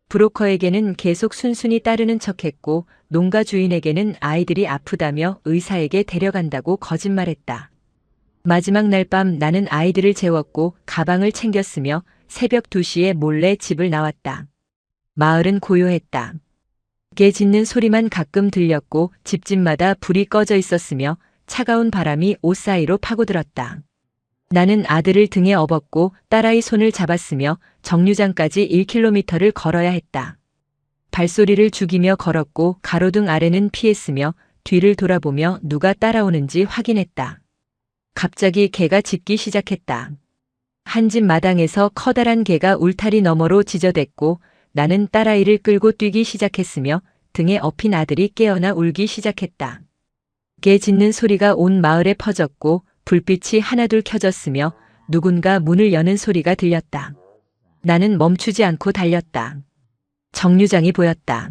브로커에게는 계속 순순히 따르는 척했고 농가 주인에게는 아이들이 아프다며 의사에게 데려간다고 거짓말했다. 마지막 날 밤 나는 아이들을 재웠고 가방을 챙겼으며 새벽 2시에 몰래 집을 나왔다. 마을은 고요했다. 개 짖는 소리만 가끔 들렸고 집집마다 불이 꺼져 있었으며 차가운 바람이 옷 사이로 파고들었다. 나는 아들을 등에 업었고 딸아이 손을 잡았으며 정류장까지 1km를 걸어야 했다. 발소리를 죽이며 걸었고 가로등 아래는 피했으며 뒤를 돌아보며 누가 따라오는지 확인했다. 갑자기 개가 짖기 시작했다. 한 집 마당에서 커다란 개가 울타리 너머로 지저댔고 나는 딸아이를 끌고 뛰기 시작했으며 등에 업힌 아들이 깨어나 울기 시작했다. 개 짖는 소리가 온 마을에 퍼졌고 불빛이 하나둘 켜졌으며 누군가 문을 여는 소리가 들렸다. 나는 멈추지 않고 달렸다. 정류장이 보였다.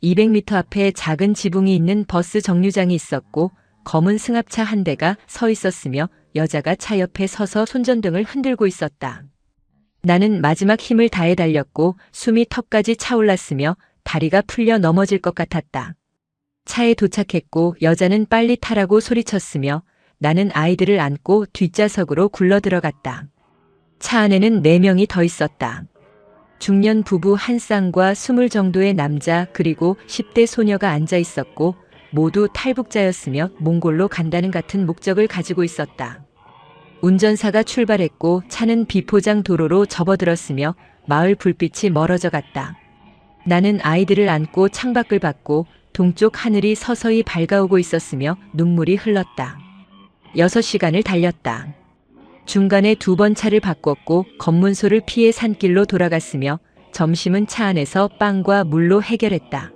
200m 앞에 작은 지붕이 있는 버스 정류장이 있었고 검은 승합차 한 대가 서 있었으며 여자가 차 옆에 서서 손전등을 흔들고 있었다. 나는 마지막 힘을 다해 달렸고 숨이 턱까지 차올랐으며 다리가 풀려 넘어질 것 같았다. 차에 도착했고 여자는 빨리 타라고 소리쳤으며 나는 아이들을 안고 뒷좌석으로 굴러 들어갔다. 차 안에는 4명이 더 있었다. 중년 부부 한 쌍과 20 정도의 남자 그리고 10대 소녀가 앉아 있었고 모두 탈북자였으며 몽골로 간다는 같은 목적을 가지고 있었다. 운전사가 출발했고 차는 비포장 도로로 접어들었으며 마을 불빛이 멀어져 갔다. 나는 아이들을 안고 창밖을 봤고 동쪽 하늘이 서서히 밝아오고 있었으며 눈물이 흘렀다. 6시간을 달렸다. 중간에 2번 차를 바꿨고 검문소를 피해 산길로 돌아갔으며 점심은 차 안에서 빵과 물로 해결했다.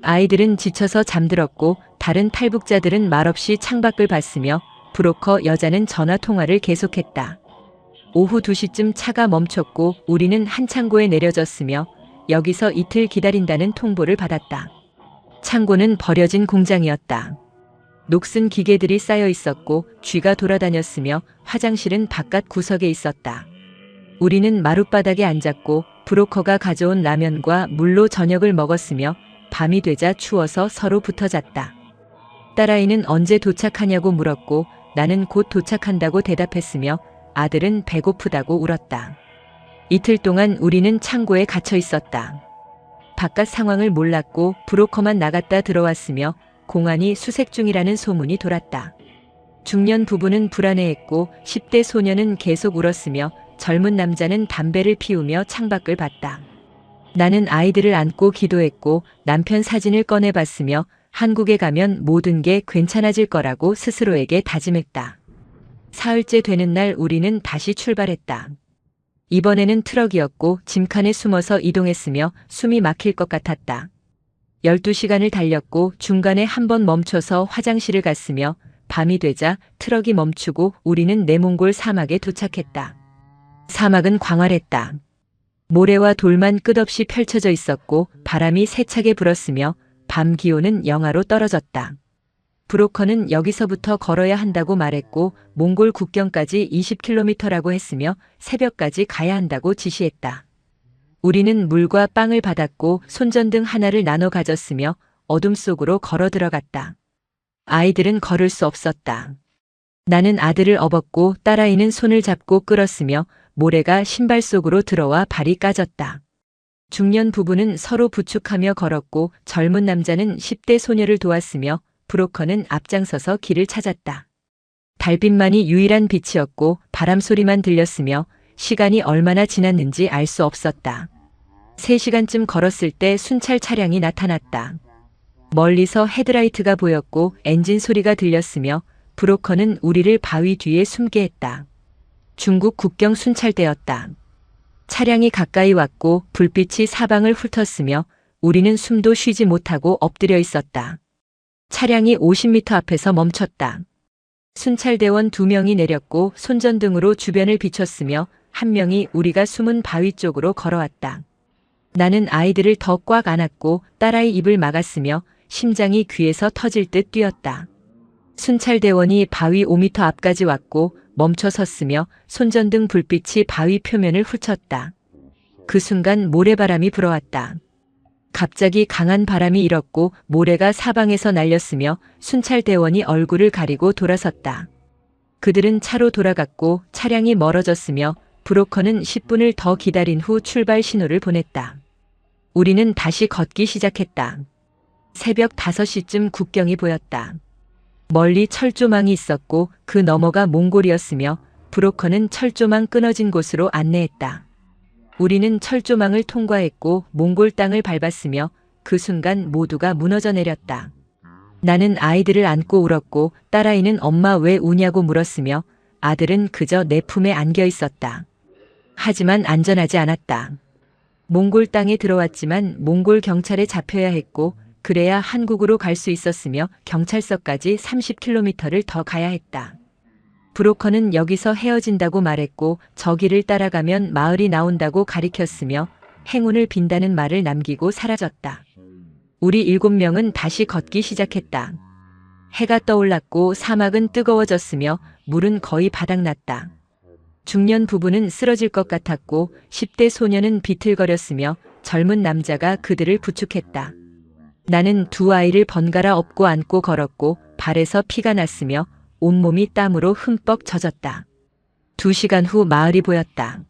아이들은 지쳐서 잠들었고 다른 탈북자들은 말없이 창밖을 봤으며 브로커 여자는 전화 통화를 계속했다. 오후 2시쯤 차가 멈췄고 우리는 한 창고에 내려졌으며 여기서 이틀 기다린다는 통보를 받았다. 창고는 버려진 공장이었다. 녹슨 기계들이 쌓여 있었고 쥐가 돌아다녔으며 화장실은 바깥 구석에 있었다. 우리는 마룻바닥에 앉았고 브로커가 가져온 라면과 물로 저녁을 먹었으며 밤이 되자 추워서 서로 붙어 잤다. 딸아이는 언제 도착하냐고 물었고 나는 곧 도착한다고 대답했으며 아들은 배고프다고 울었다. 이틀 동안 우리는 창고에 갇혀 있었다. 바깥 상황을 몰랐고 브로커만 나갔다 들어왔으며 공안이 수색 중이라는 소문이 돌았다. 중년 부부는 불안해했고 10대 소녀는 계속 울었으며 젊은 남자는 담배를 피우며 창밖을 봤다. 나는 아이들을 안고 기도했고 남편 사진을 꺼내봤으며 한국에 가면 모든 게 괜찮아질 거라고 스스로에게 다짐했다. 사흘째 되는 날 우리는 다시 출발했다. 이번에는 트럭이었고 짐칸에 숨어서 이동했으며 숨이 막힐 것 같았다. 12시간을 달렸고 중간에 한번 멈춰서 화장실을 갔으며 밤이 되자 트럭이 멈추고 우리는 내몽골 사막에 도착했다. 사막은 광활했다. 모래와 돌만 끝없이 펼쳐져 있었고 바람이 세차게 불었으며 밤 기온은 영하로 떨어졌다. 브로커는 여기서부터 걸어야 한다고 말했고 몽골 국경까지 20km라고 했으며 새벽까지 가야 한다고 지시했다. 우리는 물과 빵을 받았고 손전등 하나를 나눠 가졌으며 어둠 속으로 걸어 들어갔다. 아이들은 걸을 수 없었다. 나는 아들을 업었고 딸아이는 손을 잡고 끌었으며 모래가 신발 속으로 들어와 발이 까졌다. 중년 부부는 서로 부축하며 걸었고 젊은 남자는 10대 소녀를 도왔으며 브로커는 앞장서서 길을 찾았다. 달빛만이 유일한 빛이었고 바람 소리만 들렸으며 시간이 얼마나 지났는지 알 수 없었다. 3시간쯤 걸었을 때 순찰 차량이 나타났다. 멀리서 헤드라이트가 보였고 엔진 소리가 들렸으며 브로커는 우리를 바위 뒤에 숨게 했다. 중국 국경 순찰대였다. 차량이 가까이 왔고 불빛이 사방을 훑었으며 우리는 숨도 쉬지 못하고 엎드려 있었다. 차량이 50m 앞에서 멈췄다. 순찰대원 2명이 내렸고 손전등으로 주변을 비췄으며 한 명이 우리가 숨은 바위 쪽으로 걸어왔다. 나는 아이들을 더 꽉 안았고 딸아이 입을 막았으며 심장이 귀에서 터질 듯 뛰었다. 순찰대원이 바위 5m 앞까지 왔고 멈춰 섰으며 손전등 불빛이 바위 표면을 훑었다. 그 순간 모래바람이 불어왔다. 갑자기 강한 바람이 일었고 모래가 사방에서 날렸으며 순찰대원이 얼굴을 가리고 돌아섰다. 그들은 차로 돌아갔고 차량이 멀어졌으며 브로커는 10분을 더 기다린 후 출발 신호를 보냈다. 우리는 다시 걷기 시작했다. 새벽 5시쯤 국경이 보였다. 멀리 철조망이 있었고 그 너머가 몽골이었으며 브로커는 철조망 끊어진 곳으로 안내했다. 우리는 철조망을 통과했고 몽골 땅을 밟았으며 그 순간 모두가 무너져 내렸다. 나는 아이들을 안고 울었고 딸아이는 엄마 왜 우냐고 물었으며 아들은 그저 내 품에 안겨 있었다. 하지만 안전하지 않았다. 몽골 땅에 들어왔지만 몽골 경찰에 잡혀야 했고 그래야 한국으로 갈 수 있었으며 경찰서까지 30km를 더 가야 했다. 브로커는 여기서 헤어진다고 말했고 저 길을 따라가면 마을이 나온다고 가리켰으며 행운을 빈다는 말을 남기고 사라졌다. 우리 7명은 다시 걷기 시작했다. 해가 떠올랐고 사막은 뜨거워졌으며 물은 거의 바닥났다. 중년 부부는 쓰러질 것 같았고 10대 소녀는 비틀거렸으며 젊은 남자가 그들을 부축했다. 나는 2 아이를 번갈아 업고 안고 걸었고 발에서 피가 났으며 온몸이 땀으로 흠뻑 젖었다. 2시간 후 마을이 보였다.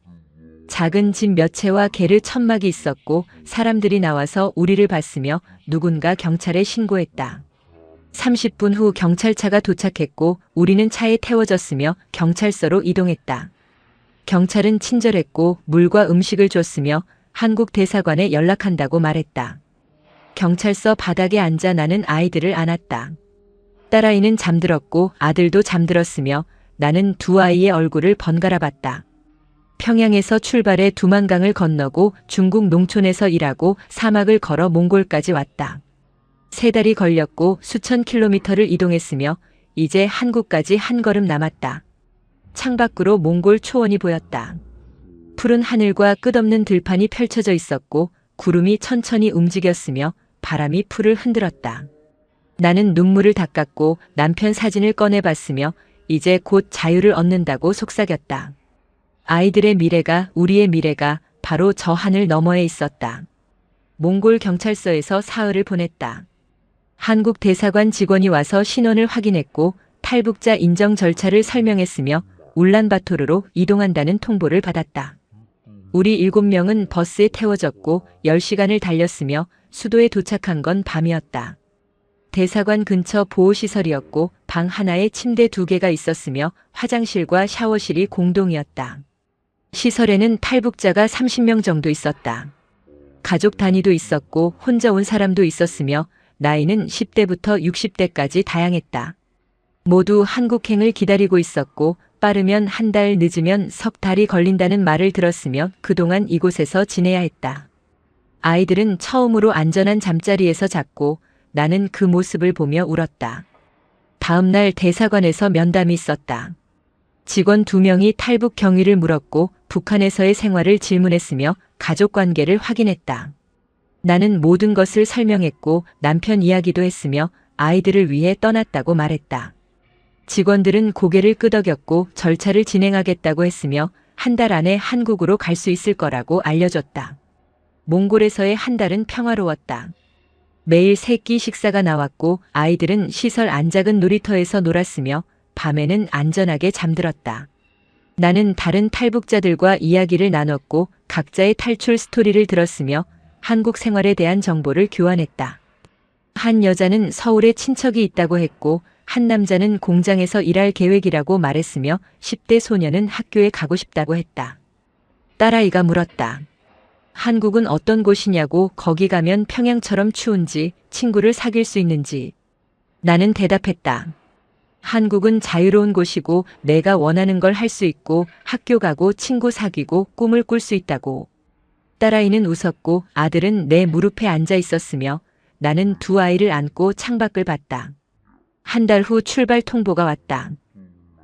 작은 집 몇 채와 게르 천막이 있었고 사람들이 나와서 우리를 봤으며 누군가 경찰에 신고했다. 30분 후 경찰차가 도착했고 우리는 차에 태워졌으며 경찰서로 이동했다. 경찰은 친절했고 물과 음식을 줬으며 한국 대사관에 연락한다고 말했다. 경찰서 바닥에 앉아 나는 아이들을 안았다. 딸아이는 잠들었고 아들도 잠들었으며 나는 2 아이의 얼굴을 번갈아 봤다. 평양에서 출발해 두만강을 건너고 중국 농촌에서 일하고 사막을 걸어 몽골까지 왔다. 3달이 걸렸고 수천 킬로미터를 이동했으며 이제 한국까지 한 걸음 남았다. 창밖으로 몽골 초원이 보였다. 푸른 하늘과 끝없는 들판이 펼쳐져 있었고 구름이 천천히 움직였으며 바람이 풀을 흔들었다. 나는 눈물을 닦았고 남편 사진을 꺼내봤으며 이제 곧 자유를 얻는다고 속삭였다. 아이들의 미래가 우리의 미래가 바로 저 하늘 너머에 있었다. 몽골 경찰서에서 사흘을 보냈다. 한국 대사관 직원이 와서 신원을 확인했고 탈북자 인정 절차를 설명했으며 울란바토르로 이동한다는 통보를 받았다. 우리 7명은 버스에 태워졌고 10시간을 달렸으며 수도에 도착한 건 밤이었다. 대사관 근처 보호시설이었고 방 하나에 침대 2개가 있었으며 화장실과 샤워실이 공동이었다. 시설에는 탈북자가 30명 정도 있었다. 가족 단위도 있었고 혼자 온 사람도 있었으며 나이는 10대부터 60대까지 다양했다. 모두 한국행을 기다리고 있었고 빠르면 1달 늦으면 석 달이 걸린다는 말을 들었으며 그동안 이곳에서 지내야 했다. 아이들은 처음으로 안전한 잠자리에서 잤고 나는 그 모습을 보며 울었다. 다음 날 대사관에서 면담이 있었다. 직원 2명이 탈북 경위를 물었고 북한에서의 생활을 질문했으며 가족 관계를 확인했다. 나는 모든 것을 설명했고 남편 이야기도 했으며 아이들을 위해 떠났다고 말했다. 직원들은 고개를 끄덕였고 절차를 진행하겠다고 했으며 한 달 안에 한국으로 갈 수 있을 거라고 알려줬다. 몽골에서의 한 달은 평화로웠다. 매일 세끼 식사가 나왔고 아이들은 시설 안 작은 놀이터에서 놀았으며 밤에는 안전하게 잠들었다. 나는 다른 탈북자들과 이야기를 나눴고 각자의 탈출 스토리를 들었으며 한국 생활에 대한 정보를 교환했다. 한 여자는 서울에 친척이 있다고 했고 한 남자는 공장에서 일할 계획이라고 말했으며 10대 소녀는 학교에 가고 싶다고 했다. 딸아이가 물었다. 한국은 어떤 곳이냐고, 거기 가면 평양처럼 추운지, 친구를 사귈 수 있는지. 나는 대답했다. 한국은 자유로운 곳이고 내가 원하는 걸 할 수 있고 학교 가고 친구 사귀고 꿈을 꿀 수 있다고. 딸아이는 웃었고 아들은 내 무릎에 앉아 있었으며 나는 두 아이를 안고 창밖을 봤다. 한 달 후 출발 통보가 왔다.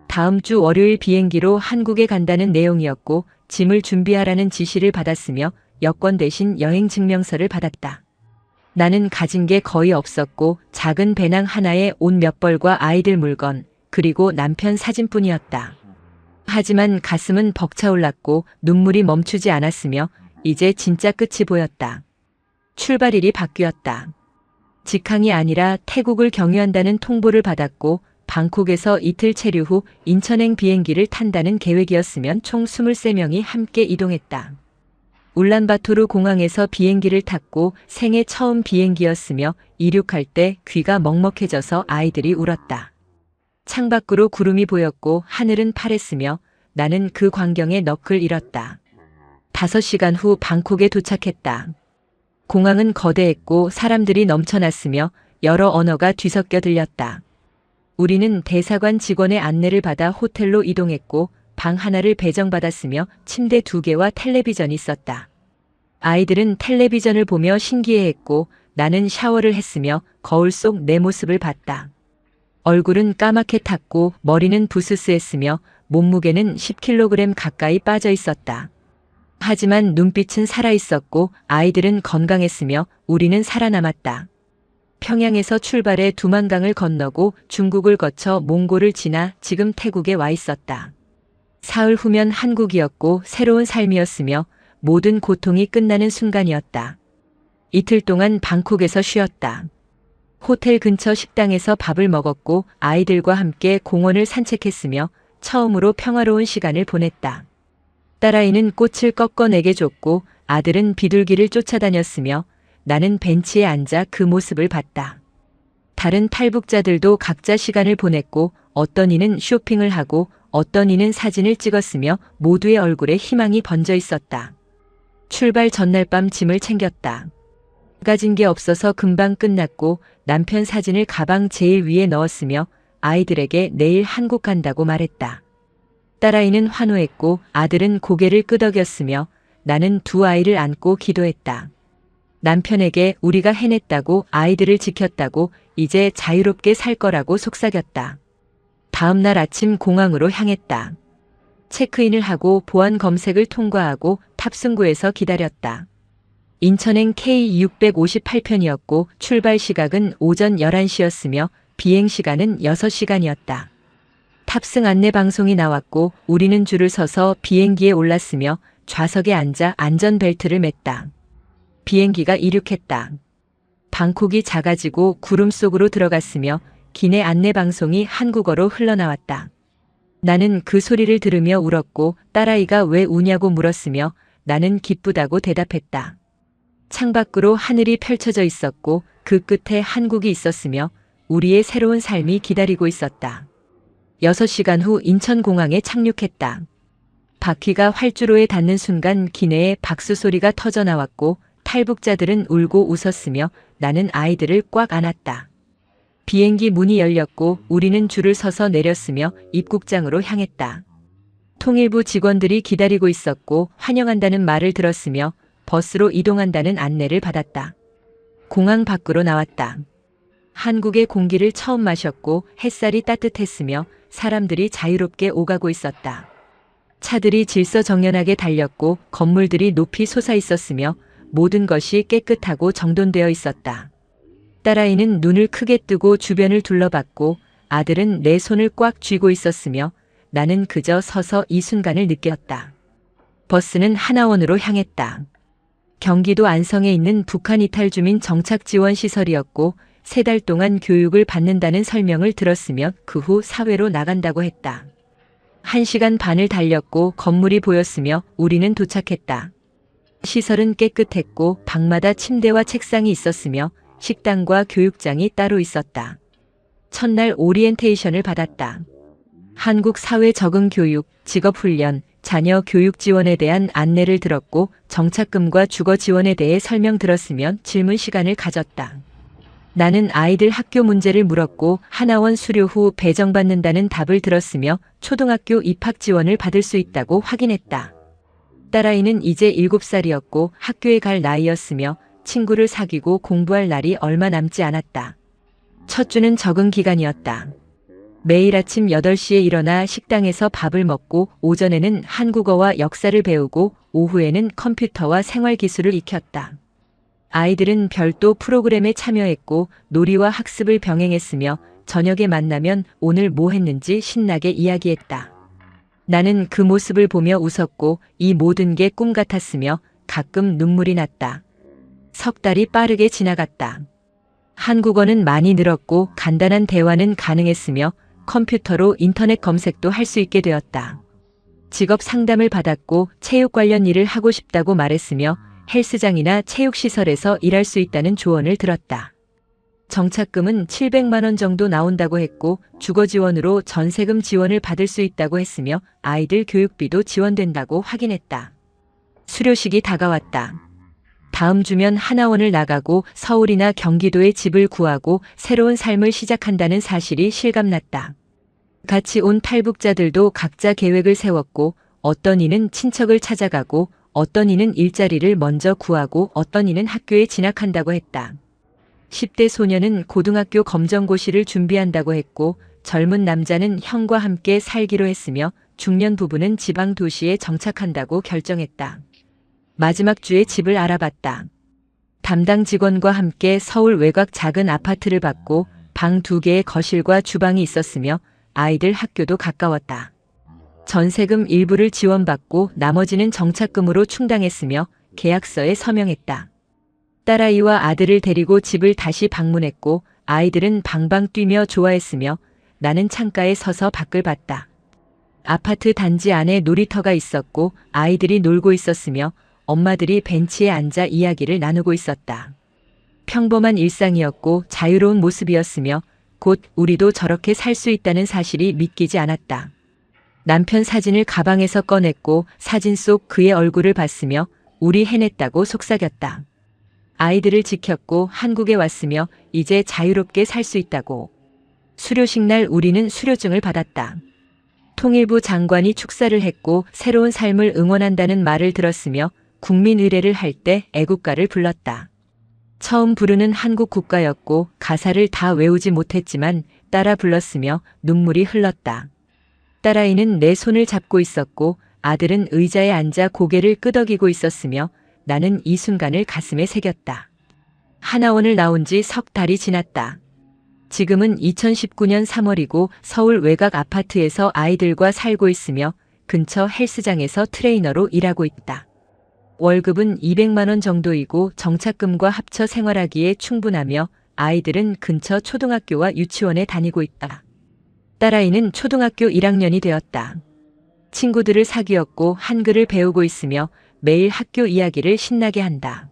다음 주 월요일 비행기로 한국에 간다는 내용이었고 짐을 준비하라는 지시를 받았으며 여권 대신 여행 증명서를 받았다. 나는 가진 게 거의 없었고 작은 배낭 하나에 옷 몇 벌과 아이들 물건, 그리고 남편 사진뿐이었다. 하지만 가슴은 벅차올랐고 눈물이 멈추지 않았으며 이제 진짜 끝이 보였다. 출발일이 바뀌었다. 직항이 아니라 태국을 경유한다는 통보를 받았고 방콕에서 이틀 체류 후 인천행 비행기를 탄다는 계획이었으면 총 23명이 함께 이동했다. 울란바토르 공항에서 비행기를 탔고 생애 처음 비행기였으며 이륙할 때 귀가 먹먹해져서 아이들이 울었다. 창밖으로 구름이 보였고 하늘은 파랬으며 나는 그 광경에 넋을 잃었다. 5시간 후 방콕에 도착했다. 공항은 거대했고 사람들이 넘쳐났으며 여러 언어가 뒤섞여 들렸다. 우리는 대사관 직원의 안내를 받아 호텔로 이동했고 방 하나를 배정받았으며 침대 2개와 텔레비전이 있었다. 아이들은 텔레비전을 보며 신기해했고 나는 샤워를 했으며 거울 속 내 모습을 봤다. 얼굴은 까맣게 탔고 머리는 부스스했으며 몸무게는 10kg 가까이 빠져 있었다. 하지만 눈빛은 살아있었고 아이들은 건강했으며 우리는 살아남았다. 평양에서 출발해 두만강을 건너고 중국을 거쳐 몽골을 지나 지금 태국에 와 있었다. 사흘 후면 한국이었고 새로운 삶이었으며 모든 고통이 끝나는 순간이었다. 이틀 동안 방콕에서 쉬었다. 호텔 근처 식당에서 밥을 먹었고 아이들과 함께 공원을 산책했으며 처음으로 평화로운 시간을 보냈다. 딸아이는 꽃을 꺾어 내게 줬고 아들은 비둘기를 쫓아다녔으며 나는 벤치에 앉아 그 모습을 봤다. 다른 탈북자들도 각자 시간을 보냈고 어떤 이는 쇼핑을 하고 어떤 이는 사진을 찍었으며 모두의 얼굴에 희망이 번져 있었다. 출발 전날 밤 짐을 챙겼다. 가진 게 없어서 금방 끝났고 남편 사진을 가방 제일 위에 넣었으며 아이들에게 내일 한국 간다고 말했다. 딸아이는 환호했고 아들은 고개를 끄덕였으며 나는 두 아이를 안고 기도했다. 남편에게 우리가 해냈다고, 아이들을 지켰다고, 이제 자유롭게 살 거라고 속삭였다. 다음 날 아침 공항으로 향했다. 체크인을 하고 보안 검색을 통과하고 탑승구에서 기다렸다. 인천행 K658편이었고 출발 시각은 오전 11시였으며 비행 시간은 6시간이었다. 탑승 안내 방송이 나왔고 우리는 줄을 서서 비행기에 올랐으며 좌석에 앉아 안전벨트를 맸다. 비행기가 이륙했다. 방콕이 작아지고 구름 속으로 들어갔으며 기내 안내 방송이 한국어로 흘러나왔다. 나는 그 소리를 들으며 울었고 딸아이가 왜 우냐고 물었으며 나는 기쁘다고 대답했다. 창밖으로 하늘이 펼쳐져 있었고 그 끝에 한국이 있었으며 우리의 새로운 삶이 기다리고 있었다. 6시간 후 인천공항에 착륙했다. 바퀴가 활주로에 닿는 순간 기내에 박수 소리가 터져 나왔고 탈북자들은 울고 웃었으며 나는 아이들을 꽉 안았다. 비행기 문이 열렸고 우리는 줄을 서서 내렸으며 입국장으로 향했다. 통일부 직원들이 기다리고 있었고 환영한다는 말을 들었으며 버스로 이동한다는 안내를 받았다. 공항 밖으로 나왔다. 한국의 공기를 처음 마셨고 햇살이 따뜻했으며 사람들이 자유롭게 오가고 있었다. 차들이 질서정연하게 달렸고 건물들이 높이 솟아 있었으며 모든 것이 깨끗하고 정돈되어 있었다. 딸아이는 눈을 크게 뜨고 주변을 둘러봤고 아들은 내 손을 꽉 쥐고 있었으며 나는 그저 서서 이 순간을 느꼈다. 버스는 하나원으로 향했다. 경기도 안성에 있는 북한 이탈 주민 정착 지원 시설이었고 3달 동안 교육을 받는다는 설명을 들었으며 그 후 사회로 나간다고 했다. 1시간 반을 달렸고 건물이 보였으며 우리는 도착했다. 시설은 깨끗했고 방마다 침대와 책상이 있었으며 식당과 교육장이 따로 있었다. 첫날 오리엔테이션을 받았다. 한국 사회 적응 교육, 직업 훈련, 자녀 교육 지원에 대한 안내를 들었고 정착금과 주거 지원에 대해 설명 들었으며 질문 시간을 가졌다. 나는 아이들 학교 문제를 물었고 하나원 수료 후 배정받는다는 답을 들었으며 초등학교 입학 지원을 받을 수 있다고 확인했다. 딸아이는 이제 7살이었고 학교에 갈 나이였으며 친구를 사귀고 공부할 날이 얼마 남지 않았다. 첫 주는 적응 기간이었다. 매일 아침 8시에 일어나 식당에서 밥을 먹고 오전에는 한국어와 역사를 배우고 오후에는 컴퓨터와 생활기술을 익혔다. 아이들은 별도 프로그램에 참여했고 놀이와 학습을 병행했으며 저녁에 만나면 오늘 뭐 했는지 신나게 이야기했다. 나는 그 모습을 보며 웃었고 이 모든 게 꿈 같았으며 가끔 눈물이 났다. 석 달이 빠르게 지나갔다. 한국어는 많이 늘었고 간단한 대화는 가능했으며 컴퓨터로 인터넷 검색도 할 수 있게 되었다. 직업 상담을 받았고 체육 관련 일을 하고 싶다고 말했으며 헬스장이나 체육시설에서 일할 수 있다는 조언을 들었다. 정착금은 700만 원 정도 나온다고 했고 주거 지원으로 전세금 지원을 받을 수 있다고 했으며 아이들 교육비도 지원된다고 확인했다. 수료식이 다가왔다. 다음 주면 하나원을 나가고 서울이나 경기도에 집을 구하고 새로운 삶을 시작한다는 사실이 실감났다. 같이 온 탈북자들도 각자 계획을 세웠고 어떤 이는 친척을 찾아가고 어떤 이는 일자리를 먼저 구하고 어떤 이는 학교에 진학한다고 했다. 10대 소녀는 고등학교 검정고시를 준비한다고 했고 젊은 남자는 형과 함께 살기로 했으며 중년 부부는 지방 도시에 정착한다고 결정했다. 마지막 주에 집을 알아봤다. 담당 직원과 함께 서울 외곽 작은 아파트를 받고 방 2개의 거실과 주방이 있었으며 아이들 학교도 가까웠다. 전세금 일부를 지원받고 나머지는 정착금으로 충당했으며 계약서에 서명했다. 딸아이와 아들을 데리고 집을 다시 방문했고 아이들은 방방 뛰며 좋아했으며 나는 창가에 서서 밖을 봤다. 아파트 단지 안에 놀이터가 있었고 아이들이 놀고 있었으며 엄마들이 벤치에 앉아 이야기를 나누고 있었다. 평범한 일상이었고 자유로운 모습이었으며 곧 우리도 저렇게 살 수 있다는 사실이 믿기지 않았다. 남편 사진을 가방에서 꺼냈고 사진 속 그의 얼굴을 봤으며 우리 해냈다고 속삭였다. 아이들을 지켰고 한국에 왔으며 이제 자유롭게 살 수 있다고. 수료식 날 우리는 수료증을 받았다. 통일부 장관이 축사를 했고 새로운 삶을 응원한다는 말을 들었으며 국민 의례를 할 때 애국가를 불렀다. 처음 부르는 한국 국가였고 가사를 다 외우지 못했지만 따라 불렀으며 눈물이 흘렀다. 딸아이는 내 손을 잡고 있었고 아들은 의자에 앉아 고개를 끄덕이고 있었으며 나는 이 순간을 가슴에 새겼다. 하나원을 나온 지 석 달이 지났다. 지금은 2019년 3월이고 서울 외곽 아파트에서 아이들과 살고 있으며 근처 헬스장에서 트레이너로 일하고 있다. 월급은 200만 원 정도이고 정착금과 합쳐 생활하기에 충분하며 아이들은 근처 초등학교와 유치원에 다니고 있다. 딸아이는 초등학교 1학년이 되었다. 친구들을 사귀었고 한글을 배우고 있으며 매일 학교 이야기를 신나게 한다.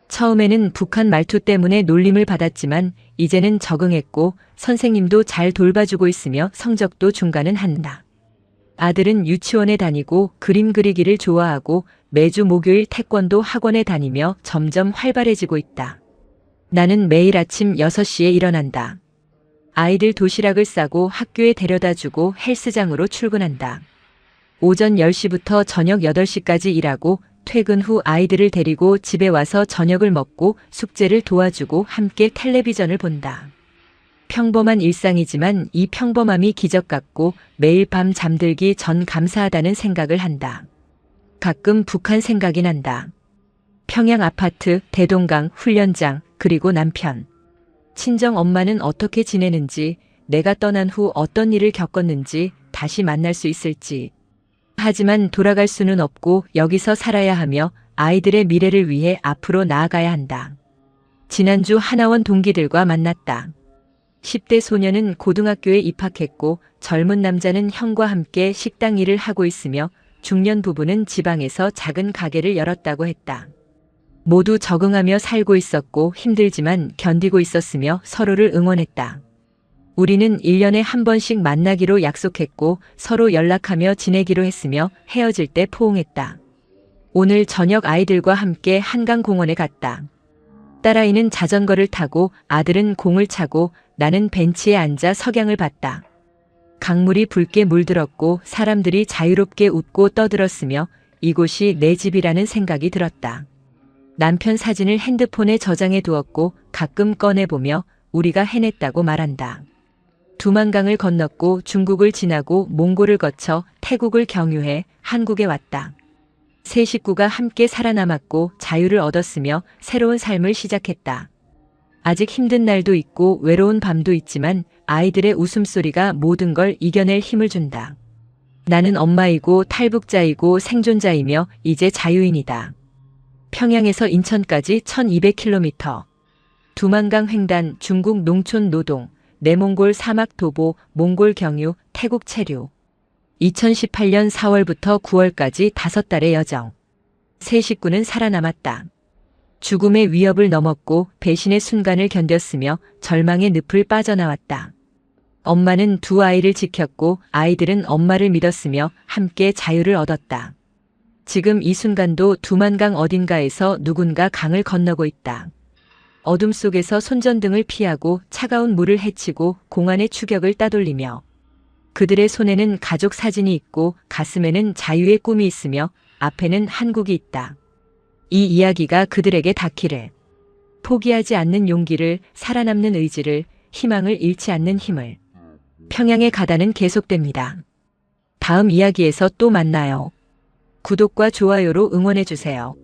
처음에는 북한 말투 때문에 놀림을 받았지만 이제는 적응했고 선생님도 잘 돌봐주고 있으며 성적도 중간은 한다. 아들은 유치원에 다니고 그림 그리기를 좋아하고 매주 목요일 태권도 학원에 다니며 점점 활발해지고 있다. 나는 매일 아침 6시에 일어난다. 아이들 도시락을 싸고 학교에 데려다주고 헬스장으로 출근한다. 오전 10시부터 저녁 8시까지 일하고 퇴근 후 아이들을 데리고 집에 와서 저녁을 먹고 숙제를 도와주고 함께 텔레비전을 본다. 평범한 일상이지만 이 평범함이 기적 같고 매일 밤 잠들기 전 감사하다는 생각을 한다. 가끔 북한 생각이 난다. 평양 아파트, 대동강, 훈련장, 그리고 남편. 친정 엄마는 어떻게 지내는지, 내가 떠난 후 어떤 일을 겪었는지, 다시 만날 수 있을지. 하지만 돌아갈 수는 없고 여기서 살아야 하며 아이들의 미래를 위해 앞으로 나아가야 한다. 지난주 하나원 동기들과 만났다. 10대 소녀는 고등학교에 입학했고 젊은 남자는 형과 함께 식당 일을 하고 있으며 중년 부부는 지방에서 작은 가게를 열었다고 했다. 모두 적응하며 살고 있었고 힘들지만 견디고 있었으며 서로를 응원했다. 우리는 1년에 한 번씩 만나기로 약속했고 서로 연락하며 지내기로 했으며 헤어질 때 포옹했다. 오늘 저녁 아이들과 함께 한강공원에 갔다. 딸아이는 자전거를 타고 아들은 공을 차고 나는 벤치에 앉아 석양을 봤다. 강물이 붉게 물들었고 사람들이 자유롭게 웃고 떠들었으며 이곳이 내 집이라는 생각이 들었다. 남편 사진을 핸드폰에 저장해 두었고 가끔 꺼내보며 우리가 해냈다고 말한다. 두만강을 건넜고 중국을 지나고 몽골을 거쳐 태국을 경유해 한국에 왔다. 세 식구가 함께 살아남았고 자유를 얻었으며 새로운 삶을 시작했다. 아직 힘든 날도 있고 외로운 밤도 있지만 아이들의 웃음소리가 모든 걸 이겨낼 힘을 준다. 나는 엄마이고 탈북자이고 생존자이며 이제 자유인이다. 평양에서 인천까지 1200km. 두만강 횡단, 중국 농촌 노동, 내몽골 사막 도보, 몽골 경유, 태국 체류. 2018년 4월부터 9월까지 5달의 여정. 세 식구는 살아남았다. 죽음의 위협을 넘었고 배신의 순간을 견뎠으며 절망의 늪을 빠져나왔다. 엄마는 두 아이를 지켰고 아이들은 엄마를 믿었으며 함께 자유를 얻었다. 지금 이 순간도 두만강 어딘가에서 누군가 강을 건너고 있다. 어둠 속에서 손전등을 피하고 차가운 물을 헤치고 공안의 추격을 따돌리며 그들의 손에는 가족 사진이 있고 가슴에는 자유의 꿈이 있으며 앞에는 한국이 있다. 이 이야기가 그들에게 닿기를. 포기하지 않는 용기를, 살아남는 의지를, 희망을 잃지 않는 힘을. 평양의 가다는 계속됩니다. 다음 이야기에서 또 만나요. 구독과 좋아요로 응원해주세요.